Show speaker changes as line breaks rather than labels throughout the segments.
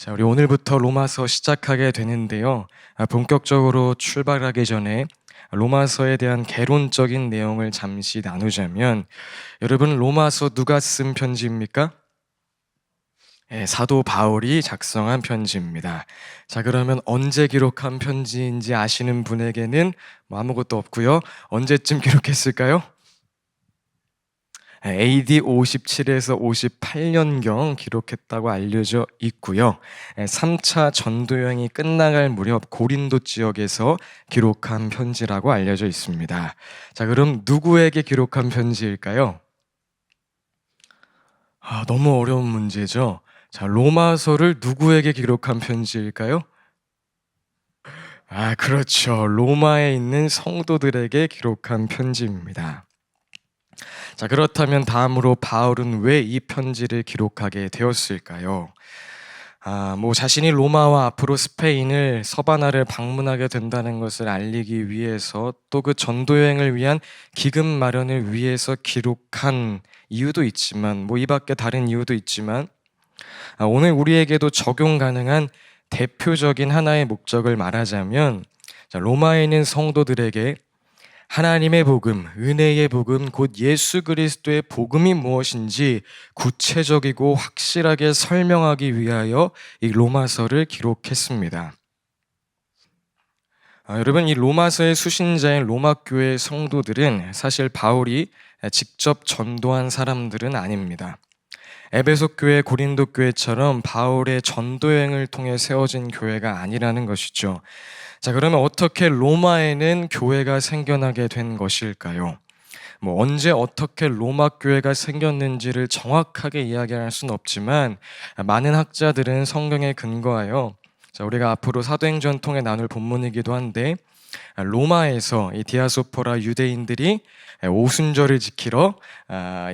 자, 우리 오늘부터 로마서 시작하게 되는데요. 본격적으로 출발하기 전에 로마서에 대한 개론적인 내용을 잠시 나누자면, 여러분 로마서 누가 쓴 편지입니까? 사도 바울이 작성한 편지입니다. 자, 그러면 언제 기록한 편지인지 아시는 분에게는 뭐 아무것도 없고요. 언제쯤 기록했을까요? AD 57에서 58년경 기록했다고 알려져 있고요. 3차 전도여행이 끝나갈 무렵 고린도 지역에서 기록한 편지라고 알려져 있습니다. 자, 그럼 누구에게 기록한 편지일까요? 너무 어려운 문제죠. 자, 로마서를 누구에게 기록한 편지일까요? 그렇죠. 로마에 있는 성도들에게 기록한 편지입니다. 자, 그렇다면 다음으로 바울은 왜 이 편지를 기록하게 되었을까요? 자신이 로마와 앞으로 스페인을 서바나를 방문하게 된다는 것을 알리기 위해서, 또 그 전도 여행을 위한 기금 마련을 위해서 기록한 이유도 있지만, 이 밖에 다른 이유도 있지만, 오늘 우리에게도 적용 가능한 대표적인 하나의 목적을 말하자면, 로마에 있는 성도들에게 하나님의 복음, 은혜의 복음, 곧 예수 그리스도의 복음이 무엇인지 구체적이고 확실하게 설명하기 위하여 이 로마서를 기록했습니다. 여러분, 이 로마서의 수신자인 로마 교회 성도들은 사실 바울이 직접 전도한 사람들은 아닙니다. 에베소 교회, 고린도 교회처럼 바울의 전도 여행을 통해 세워진 교회가 아니라는 것이죠. 자, 그러면 어떻게 로마에는 교회가 생겨나게 된 것일까요? 언제 어떻게 로마 교회가 생겼는지를 정확하게 이야기할 수는 없지만, 많은 학자들은 성경에 근거하여, 우리가 앞으로 사도행전 통해 나눌 본문이기도 한데, 로마에서 이 디아스포라 유대인들이 오순절을 지키러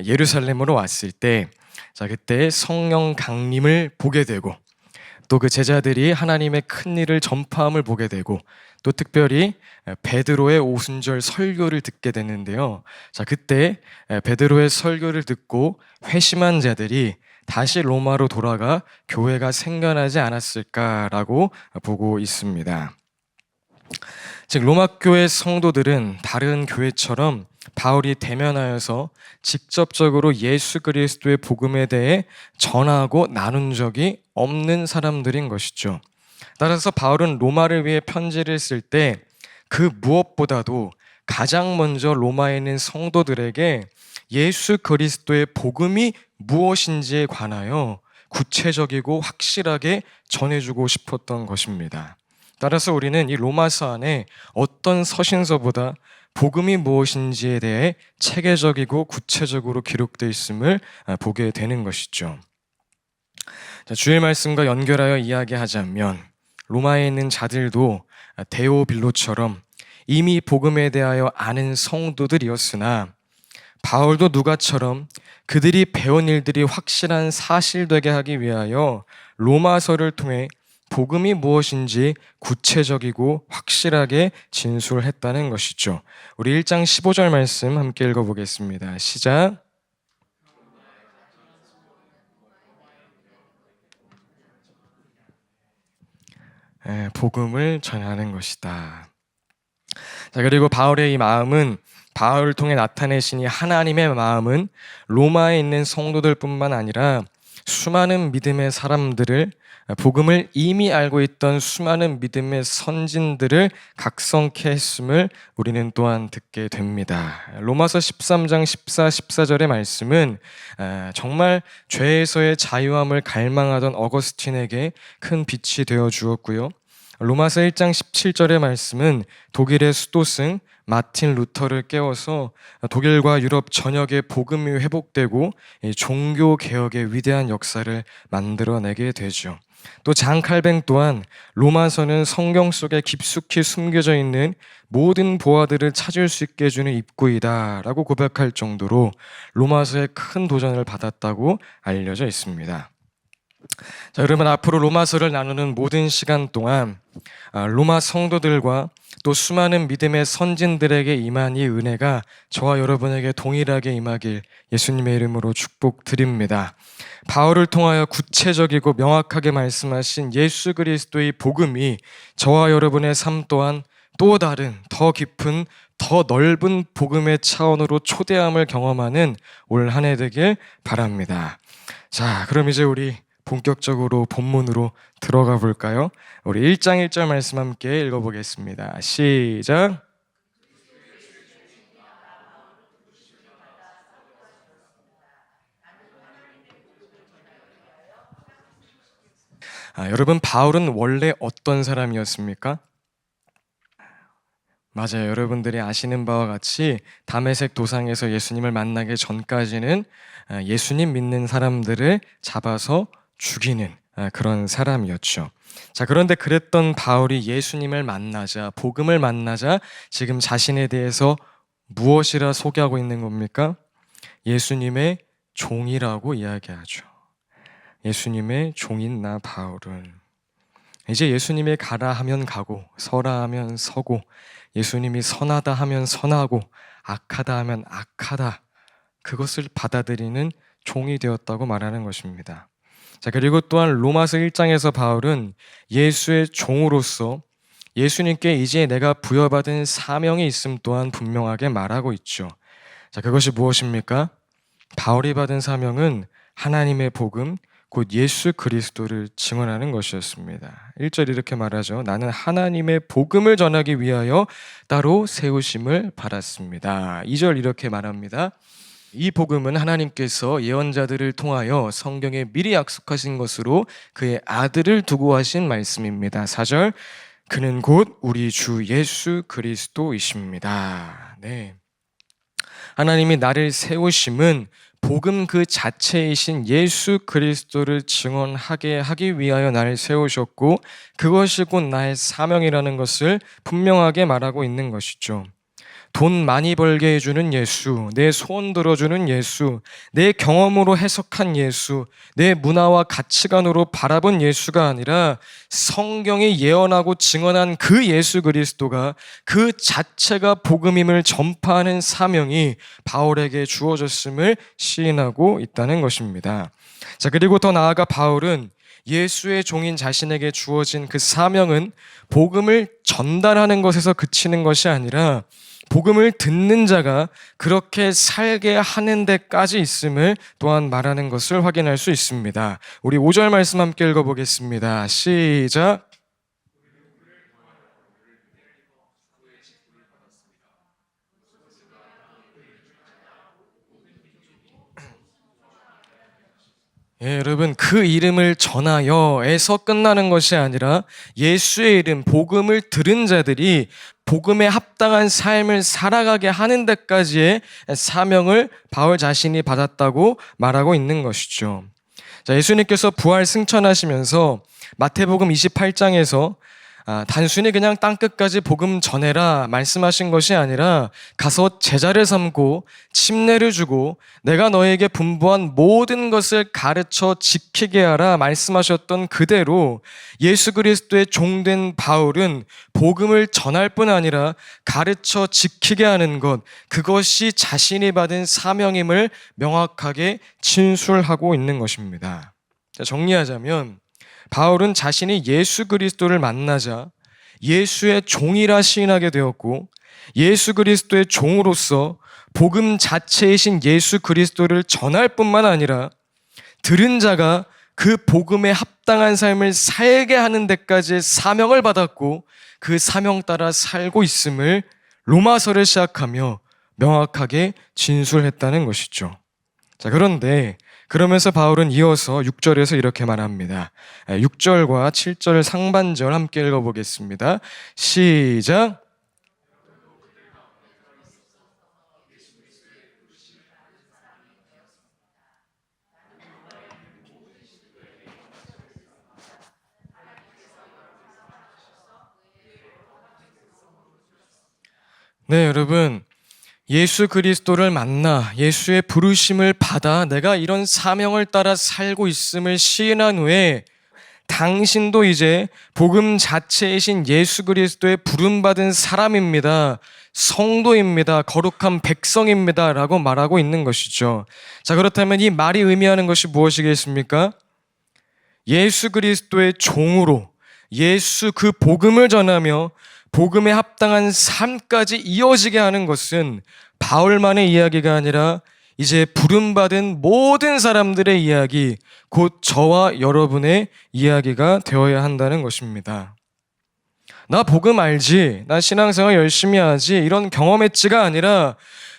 예루살렘으로 왔을 때, 그때 성령 강림을 보게 되고, 또 그 제자들이 하나님의 큰 일을 전파함을 보게 되고, 또 특별히 베드로의 오순절 설교를 듣게 되는데요. 그때 베드로의 설교를 듣고 회심한 자들이 다시 로마로 돌아가 교회가 생겨나지 않았을까라고 보고 있습니다. 즉, 로마 교회 성도들은 다른 교회처럼 바울이 대면하여서 직접적으로 예수 그리스도의 복음에 대해 전하고 나눈 적이 없는 사람들인 것이죠. 따라서 바울은 로마를 위해 편지를 쓸 때 그 무엇보다도 가장 먼저 로마에 있는 성도들에게 예수 그리스도의 복음이 무엇인지에 관하여 구체적이고 확실하게 전해주고 싶었던 것입니다. 따라서 우리는 이 로마서 안에 어떤 서신서보다 복음이 무엇인지에 대해 체계적이고 구체적으로 기록되어 있음을 보게 되는 것이죠. 주일 말씀과 연결하여 이야기하자면, 로마에 있는 자들도 데오빌로처럼 이미 복음에 대하여 아는 성도들이었으나, 바울도 누가처럼 그들이 배운 일들이 확실한 사실되게 하기 위하여 로마서를 통해 복음이 무엇인지 구체적이고 확실하게 진술했다는 것이죠. 우리 1장 15절 말씀 함께 읽어보겠습니다. 시작. 복음을 전하는 것이다. 자, 그리고 바울의 이 마음은, 바울을 통해 나타내신 이 하나님의 마음은 로마에 있는 성도들뿐만 아니라 수많은 믿음의 사람들을, 복음을 이미 알고 있던 수많은 믿음의 선진들을 각성케 했음을 우리는 또한 듣게 됩니다. 로마서 13장 14절의 말씀은 정말 죄에서의 자유함을 갈망하던 어거스틴에게 큰 빛이 되어 주었고요. 로마서 1장 17절의 말씀은 독일의 수도승 마틴 루터를 깨워서 독일과 유럽 전역의 복음이 회복되고 종교 개혁의 위대한 역사를 만들어내게 되죠. 또 장 칼뱅 또한 로마서는 성경 속에 깊숙이 숨겨져 있는 모든 보화들을 찾을 수 있게 해주는 입구이다 라고 고백할 정도로 로마서에 큰 도전을 받았다고 알려져 있습니다. 자, 여러분 앞으로 로마서를 나누는 모든 시간 동안 로마 성도들과 또 수많은 믿음의 선진들에게 임한 이 은혜가 저와 여러분에게 동일하게 임하길 예수님의 이름으로 축복드립니다. 바울을 통하여 구체적이고 명확하게 말씀하신 예수 그리스도의 복음이 저와 여러분의 삶 또한 또 다른 더 깊은 더 넓은 복음의 차원으로 초대함을 경험하는 올 한 해 되길 바랍니다. 자, 그럼 이제 우리 본격적으로 본문으로 들어가 볼까요? 우리 1장 1절 말씀 함께 읽어보겠습니다. 시작. 여러분 바울은 원래 어떤 사람이었습니까? 맞아요. 여러분들이 아시는 바와 같이 다메섹 도상에서 예수님을 만나기 전까지는 예수님 믿는 사람들을 잡아서 죽이는 그런 사람이었죠. 자, 그런데 그랬던 바울이 예수님을 만나자, 복음을 만나자 지금 자신에 대해서 무엇이라 소개하고 있는 겁니까? 예수님의 종이라고 이야기하죠. 예수님의 종인 나 바울은 이제 예수님이 가라 하면 가고 서라 하면 서고 예수님이 선하다 하면 선하고 악하다 하면 악하다, 그것을 받아들이는 종이 되었다고 말하는 것입니다. 자, 그리고 또한 로마서 1장에서 바울은 예수의 종으로서 예수님께 이제 내가 부여받은 사명이 있음 또한 분명하게 말하고 있죠. 자, 그것이 무엇입니까? 바울이 받은 사명은 하나님의 복음, 곧 예수 그리스도를 증언하는 것이었습니다. 1절 이렇게 말하죠. 나는 하나님의 복음을 전하기 위하여 따로 세우심을 받았습니다. 2절 이렇게 말합니다. 이 복음은 하나님께서 예언자들을 통하여 성경에 미리 약속하신 것으로 그의 아들을 두고 하신 말씀입니다. 4절 그는 곧 우리 주 예수 그리스도이십니다. 네. 하나님이 나를 세우심은 복음 그 자체이신 예수 그리스도를 증언하게 하기 위하여 나를 세우셨고 그것이 곧 나의 사명이라는 것을 분명하게 말하고 있는 것이죠. 돈 많이 벌게 해주는 예수, 내 소원 들어주는 예수, 내 경험으로 해석한 예수, 내 문화와 가치관으로 바라본 예수가 아니라 성경이 예언하고 증언한 그 예수 그리스도가 그 자체가 복음임을 전파하는 사명이 바울에게 주어졌음을 시인하고 있다는 것입니다. 자, 그리고 더 나아가 바울은 예수의 종인 자신에게 주어진 그 사명은 복음을 전달하는 것에서 그치는 것이 아니라 복음을 듣는 자가 그렇게 살게 하는 데까지 있음을 또한 말하는 것을 확인할 수 있습니다. 우리 5절 말씀 함께 읽어보겠습니다. 시작. 예, 여러분 그 이름을 전하여에서 끝나는 것이 아니라 예수의 이름, 복음을 들은 자들이 복음에 합당한 삶을 살아가게 하는 데까지의 사명을 바울 자신이 받았다고 말하고 있는 것이죠. 자, 예수님께서 부활 승천하시면서 마태복음 28장에서 단순히 그냥 땅끝까지 복음 전해라 말씀하신 것이 아니라 가서 제자를 삼고 침례를 주고 내가 너에게 분부한 모든 것을 가르쳐 지키게 하라 말씀하셨던 그대로 예수 그리스도의 종된 바울은 복음을 전할 뿐 아니라 가르쳐 지키게 하는 것, 그것이 자신이 받은 사명임을 명확하게 진술하고 있는 것입니다. 자, 정리하자면 바울은 자신이 예수 그리스도를 만나자 예수의 종이라 시인하게 되었고 예수 그리스도의 종으로서 복음 자체이신 예수 그리스도를 전할 뿐만 아니라 들은 자가 그 복음에 합당한 삶을 살게 하는 데까지의 사명을 받았고 그 사명 따라 살고 있음을 로마서를 시작하며 명확하게 진술했다는 것이죠. 자, 그러면서 바울은 이어서 6절에서 이렇게 말합니다. 6절과 7절 상반절 함께 읽어보겠습니다. 시작. 네, 여러분 예수 그리스도를 만나 예수의 부르심을 받아 내가 이런 사명을 따라 살고 있음을 시인한 후에 당신도 이제 복음 자체이신 예수 그리스도의 부름받은 사람입니다. 성도입니다. 거룩한 백성입니다. 라고 말하고 있는 것이죠. 자, 그렇다면 이 말이 의미하는 것이 무엇이겠습니까? 예수 그리스도의 종으로 예수 그 복음을 전하며 복음에 합당한 삶까지 이어지게 하는 것은 바울만의 이야기가 아니라 이제 부름받은 모든 사람들의 이야기, 곧 저와 여러분의 이야기가 되어야 한다는 것입니다. 나 복음 알지? 나 신앙생활 열심히 하지? 이런 경험했지가 아니라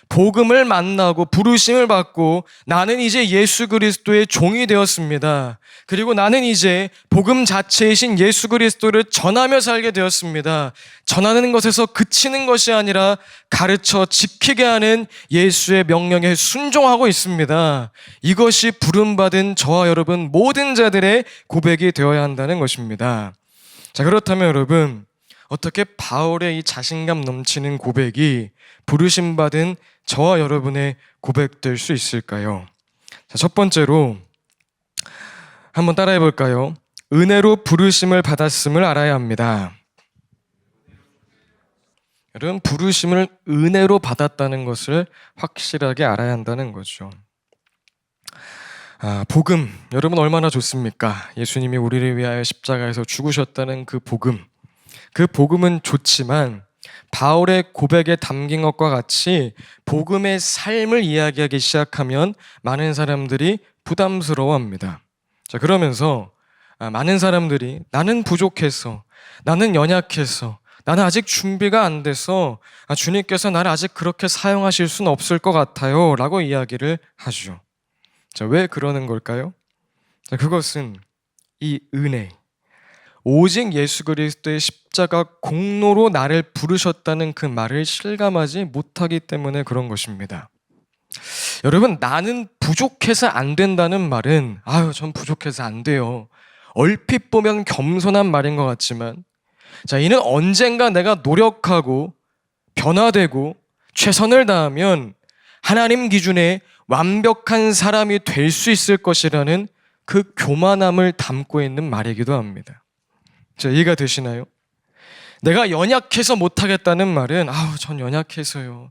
복음을 만나고 부르심을 받고 나는 이제 예수 그리스도의 종이 되었습니다. 그리고 나는 이제 복음 자체이신 예수 그리스도를 전하며 살게 되었습니다. 전하는 것에서 그치는 것이 아니라 가르쳐 지키게 하는 예수의 명령에 순종하고 있습니다. 이것이 부름받은 저와 여러분 모든 자들의 고백이 되어야 한다는 것입니다. 자, 그렇다면 여러분, 어떻게 바울의 이 자신감 넘치는 고백이 부르심받은 저와 여러분의 고백될 수 있을까요? 자, 첫 번째로 한번 따라해 볼까요? 은혜로 부르심을 받았음을 알아야 합니다. 여러분, 부르심을 은혜로 받았다는 것을 확실하게 알아야 한다는 거죠. 복음, 여러분 얼마나 좋습니까? 예수님이 우리를 위하여 십자가에서 죽으셨다는 그 복음은 좋지만 바울의 고백에 담긴 것과 같이 복음의 삶을 이야기하기 시작하면 많은 사람들이 부담스러워합니다. 자, 그러면서 많은 사람들이 나는 부족해서, 나는 연약해서, 나는 아직 준비가 안 돼서 주님께서 나를 아직 그렇게 사용하실 수는 없을 것 같아요 라고 이야기를 하죠. 자, 왜 그러는 걸까요? 자, 그것은 이 은혜, 오직 예수 그리스도의 십자가 공로로 나를 부르셨다는 그 말을 실감하지 못하기 때문에 그런 것입니다. 여러분, 나는 부족해서 안 된다는 말은 전 부족해서 안 돼요. 얼핏 보면 겸손한 말인 것 같지만, 자, 이는 언젠가 내가 노력하고 변화되고 최선을 다하면 하나님 기준에 완벽한 사람이 될 수 있을 것이라는 그 교만함을 담고 있는 말이기도 합니다. 자, 이해가 되시나요? 내가 연약해서 못하겠다는 말은 전 연약해서요.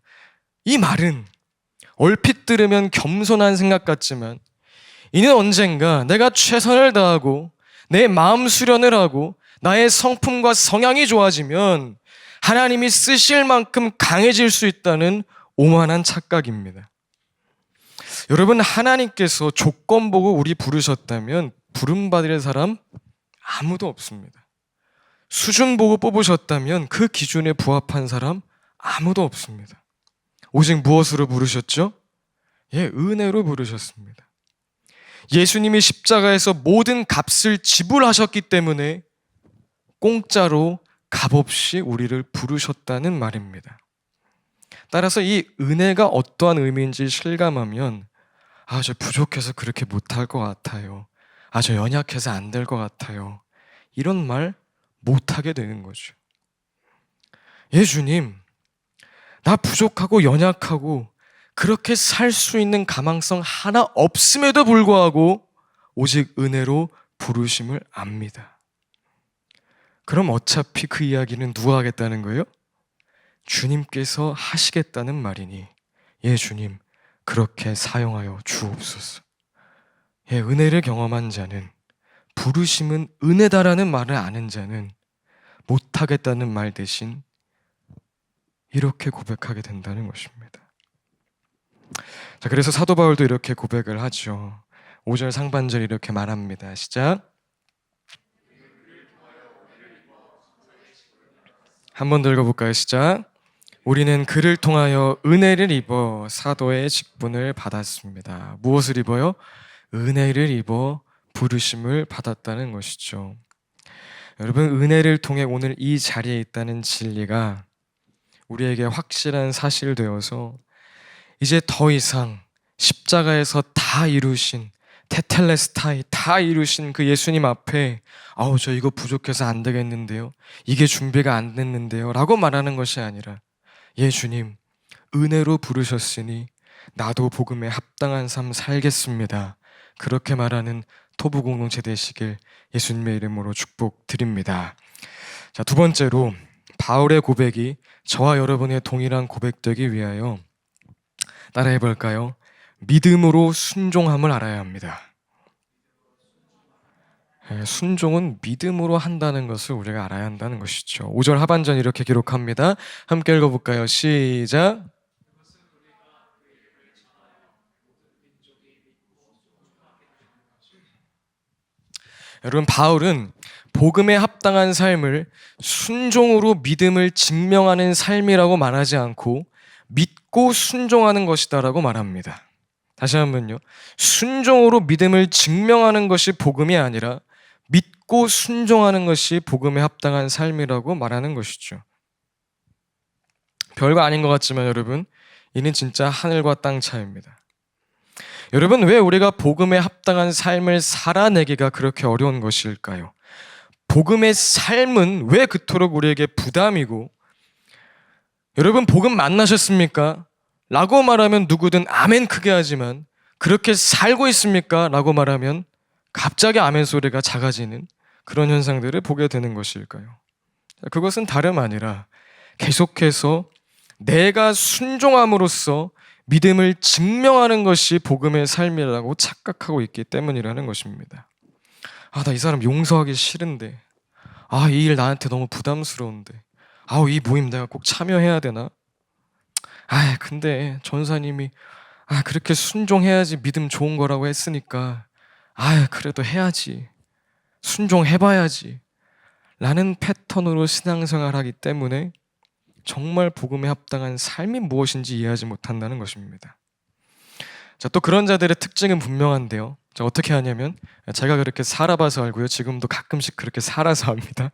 이 말은 얼핏 들으면 겸손한 생각 같지만 이는 언젠가 내가 최선을 다하고 내 마음 수련을 하고 나의 성품과 성향이 좋아지면 하나님이 쓰실 만큼 강해질 수 있다는 오만한 착각입니다. 여러분, 하나님께서 조건 보고 우리 부르셨다면 부름받을 사람 아무도 없습니다. 수준 보고 뽑으셨다면 그 기준에 부합한 사람 아무도 없습니다. 오직 무엇으로 부르셨죠? 은혜로 부르셨습니다. 예수님이 십자가에서 모든 값을 지불하셨기 때문에 공짜로 값없이 우리를 부르셨다는 말입니다. 따라서 이 은혜가 어떠한 의미인지 실감하면 저 부족해서 그렇게 못할 것 같아요. 저 연약해서 안 될 것 같아요. 이런 말 못하게 되는 거죠. 주님, 나 부족하고 연약하고 그렇게 살 수 있는 가망성 하나 없음에도 불구하고 오직 은혜로 부르심을 압니다. 그럼 어차피 그 이야기는 누가 하겠다는 거예요? 주님께서 하시겠다는 말이니 주님, 그렇게 사용하여 주옵소서. 은혜를 경험한 자는, 부르심은 은혜다라는 말을 아는 자는 못하겠다는 말 대신 이렇게 고백하게 된다는 것입니다. 자, 그래서 사도 바울도 이렇게 고백을 하죠. 5절 상반절 이렇게 말합니다. 시작. 한 번 더 읽어볼까요? 시작. 우리는 그를 통하여 은혜를 입어 사도의 직분을 받았습니다. 무엇을 입어요? 은혜를 입어 부르심을 받았다는 것이죠. 여러분, 은혜를 통해 오늘 이 자리에 있다는 진리가 우리에게 확실한 사실이 되어서 이제 더 이상 십자가에서 다 이루신 테텔레스타이 다 이루신 그 예수님 앞에 저 이거 부족해서 안 되겠는데요, 이게 준비가 안 됐는데요 라고 말하는 것이 아니라 주님, 은혜로 부르셨으니 나도 복음에 합당한 삶 살겠습니다. 그렇게 말하는 토부 공동체 되시길 예수님의 이름으로 축복드립니다. 자, 두 번째로 바울의 고백이 저와 여러분의 동일한 고백되기 위하여 따라해 볼까요? 믿음으로 순종함을 알아야 합니다. 순종은 믿음으로 한다는 것을 우리가 알아야 한다는 것이죠. 5절 하반전 이렇게 기록합니다. 함께 읽어볼까요? 시작. 여러분, 바울은 복음에 합당한 삶을 순종으로 믿음을 증명하는 삶이라고 말하지 않고 믿고 순종하는 것이다라고 말합니다. 다시 한번요. 순종으로 믿음을 증명하는 것이 복음이 아니라 믿고 순종하는 것이 복음에 합당한 삶이라고 말하는 것이죠. 별거 아닌 것 같지만 여러분, 이는 진짜 하늘과 땅 차이입니다. 여러분, 왜 우리가 복음에 합당한 삶을 살아내기가 그렇게 어려운 것일까요? 복음의 삶은 왜 그토록 우리에게 부담이고, 여러분 복음 만나셨습니까? 라고 말하면 누구든 아멘 크게 하지만 그렇게 살고 있습니까? 라고 말하면 갑자기 아멘 소리가 작아지는 그런 현상들을 보게 되는 것일까요? 그것은 다름 아니라 계속해서 내가 순종함으로써 믿음을 증명하는 것이 복음의 삶이라고 착각하고 있기 때문이라는 것입니다. 나 이 사람 용서하기 싫은데, 이 일 나한테 너무 부담스러운데, 이 모임 내가 꼭 참여해야 되나? 근데 전사님이 그렇게 순종해야지 믿음 좋은 거라고 했으니까 그래도 해야지, 순종해봐야지 라는 패턴으로 신앙생활하기 때문에 정말 복음에 합당한 삶이 무엇인지 이해하지 못한다는 것입니다. 자, 또 그런 자들의 특징은 분명한데요. 자, 어떻게 하냐면 제가 그렇게 살아봐서 알고요. 지금도 가끔씩 그렇게 살아서 합니다.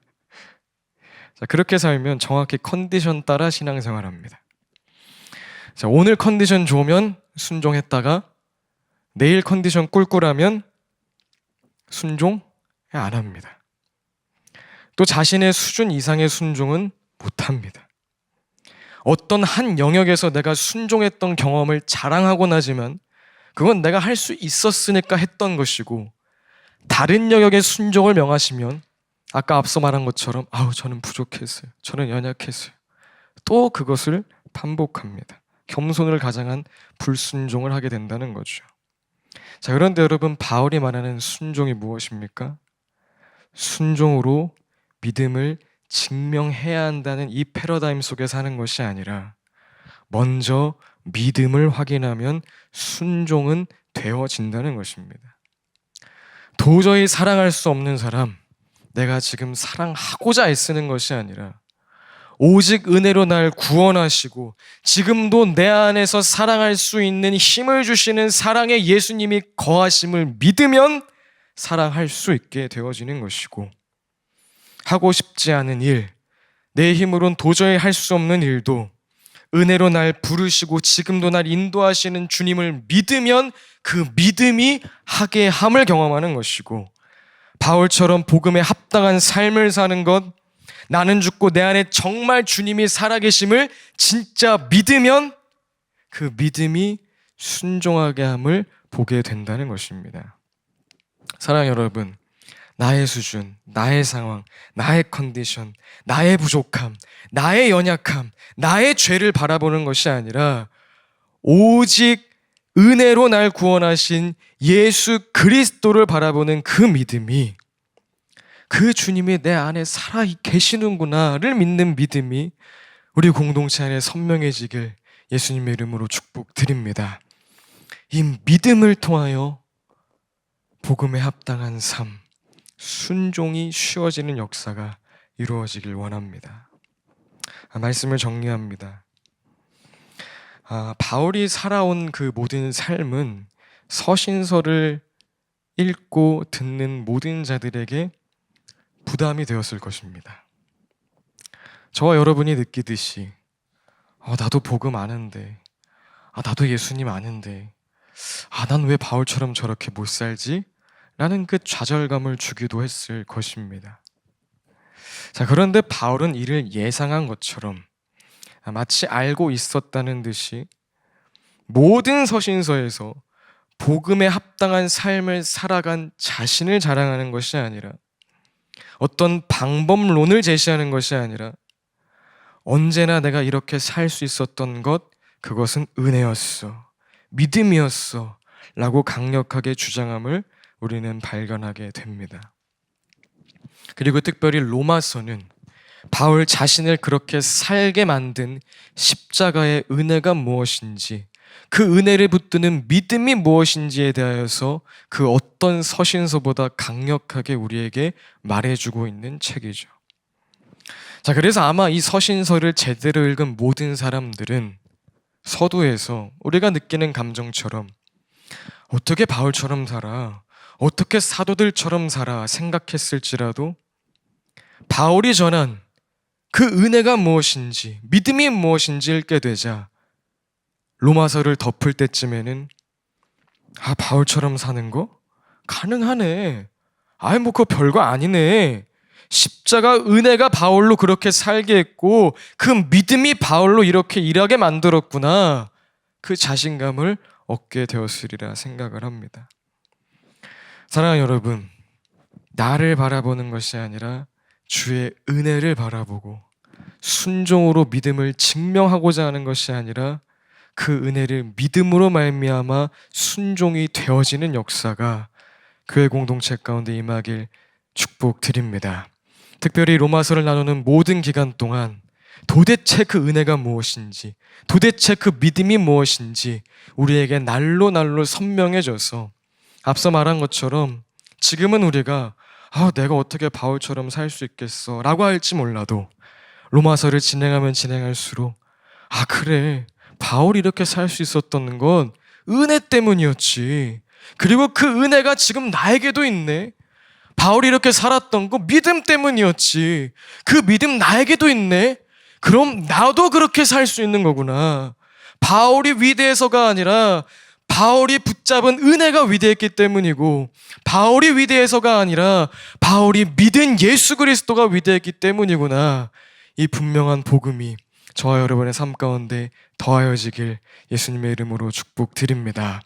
자, 그렇게 살면 정확히 컨디션 따라 신앙생활합니다. 자, 오늘 컨디션 좋으면 순종했다가 내일 컨디션 꿀꿀하면 순종 안 합니다. 또 자신의 수준 이상의 순종은 못합니다. 어떤 한 영역에서 내가 순종했던 경험을 자랑하곤 하지만 그건 내가 할 수 있었으니까 했던 것이고, 다른 영역의 순종을 명하시면 아까 앞서 말한 것처럼 저는 부족했어요, 저는 연약했어요, 또 그것을 반복합니다. 겸손을 가장한 불순종을 하게 된다는 거죠. 자, 그런데 여러분, 바울이 말하는 순종이 무엇입니까? 순종으로 믿음을 증명해야 한다는 이 패러다임 속에 사는 것이 아니라 먼저 믿음을 확인하면 순종은 되어진다는 것입니다. 도저히 사랑할 수 없는 사람, 내가 지금 사랑하고자 애쓰는 것이 아니라 오직 은혜로 날 구원하시고 지금도 내 안에서 사랑할 수 있는 힘을 주시는 사랑의 예수님이 거하심을 믿으면 사랑할 수 있게 되어지는 것이고, 하고 싶지 않은 일, 내 힘으로는 도저히 할 수 없는 일도 은혜로 날 부르시고 지금도 날 인도하시는 주님을 믿으면 그 믿음이 하게 함을 경험하는 것이고, 바울처럼 복음에 합당한 삶을 사는 것, 나는 죽고 내 안에 정말 주님이 살아계심을 진짜 믿으면 그 믿음이 순종하게 함을 보게 된다는 것입니다. 사랑하는 여러분, 나의 수준, 나의 상황, 나의 컨디션, 나의 부족함, 나의 연약함, 나의 죄를 바라보는 것이 아니라 오직 은혜로 날 구원하신 예수 그리스도를 바라보는 그 믿음이, 그 주님이 내 안에 살아 계시는구나를 믿는 믿음이 우리 공동체 안에 선명해지길 예수님의 이름으로 축복드립니다. 이 믿음을 통하여 복음에 합당한 삶, 순종이 쉬워지는 역사가 이루어지길 원합니다. 말씀을 정리합니다. 바울이 살아온 그 모든 삶은 서신서를 읽고 듣는 모든 자들에게 부담이 되었을 것입니다. 저와 여러분이 느끼듯이 나도 복음 아는데, 나도 예수님 아는데, 난 왜 바울처럼 저렇게 못 살지? 라는 그 좌절감을 주기도 했을 것입니다. 자, 그런데 바울은 이를 예상한 것처럼 마치 알고 있었다는 듯이 모든 서신서에서 복음에 합당한 삶을 살아간 자신을 자랑하는 것이 아니라, 어떤 방법론을 제시하는 것이 아니라, 언제나 내가 이렇게 살 수 있었던 것, 그것은 은혜였어, 믿음이었어 라고 강력하게 주장함을 우리는 발견하게 됩니다. 그리고 특별히 로마서는 바울 자신을 그렇게 살게 만든 십자가의 은혜가 무엇인지, 그 은혜를 붙드는 믿음이 무엇인지에 대하여서 그 어떤 서신서보다 강력하게 우리에게 말해주고 있는 책이죠. 자, 그래서 아마 이 서신서를 제대로 읽은 모든 사람들은 서두에서 우리가 느끼는 감정처럼 어떻게 바울처럼 살아, 어떻게 사도들처럼 살아 생각했을지라도 바울이 전한 그 은혜가 무엇인지, 믿음이 무엇인지 읽게 되자 로마서를 덮을 때쯤에는 바울처럼 사는 거? 가능하네. 뭐 그거 별거 아니네. 십자가 은혜가 바울로 그렇게 살게 했고 그 믿음이 바울로 이렇게 일하게 만들었구나. 그 자신감을 얻게 되었으리라 생각을 합니다. 사랑하는 여러분, 나를 바라보는 것이 아니라 주의 은혜를 바라보고 순종으로 믿음을 증명하고자 하는 것이 아니라 그 은혜를 믿음으로 말미암아 순종이 되어지는 역사가 교회 공동체 가운데 임하길 축복드립니다. 특별히 로마서를 나누는 모든 기간 동안 도대체 그 은혜가 무엇인지, 도대체 그 믿음이 무엇인지 우리에게 날로 날로 선명해져서, 앞서 말한 것처럼 지금은 우리가 내가 어떻게 바울처럼 살 수 있겠어 라고 할지 몰라도 로마서를 진행하면 진행할수록 그래, 바울이 이렇게 살 수 있었던 건 은혜 때문이었지. 그리고 그 은혜가 지금 나에게도 있네. 바울이 이렇게 살았던 거 믿음 때문이었지. 그 믿음 나에게도 있네. 그럼 나도 그렇게 살 수 있는 거구나. 바울이 위대해서가 아니라 바울이 붙잡은 은혜가 위대했기 때문이고, 바울이 위대해서가 아니라 바울이 믿은 예수 그리스도가 위대했기 때문이구나. 이 분명한 복음이 저와 여러분의 삶 가운데 더하여지길 예수님의 이름으로 축복드립니다.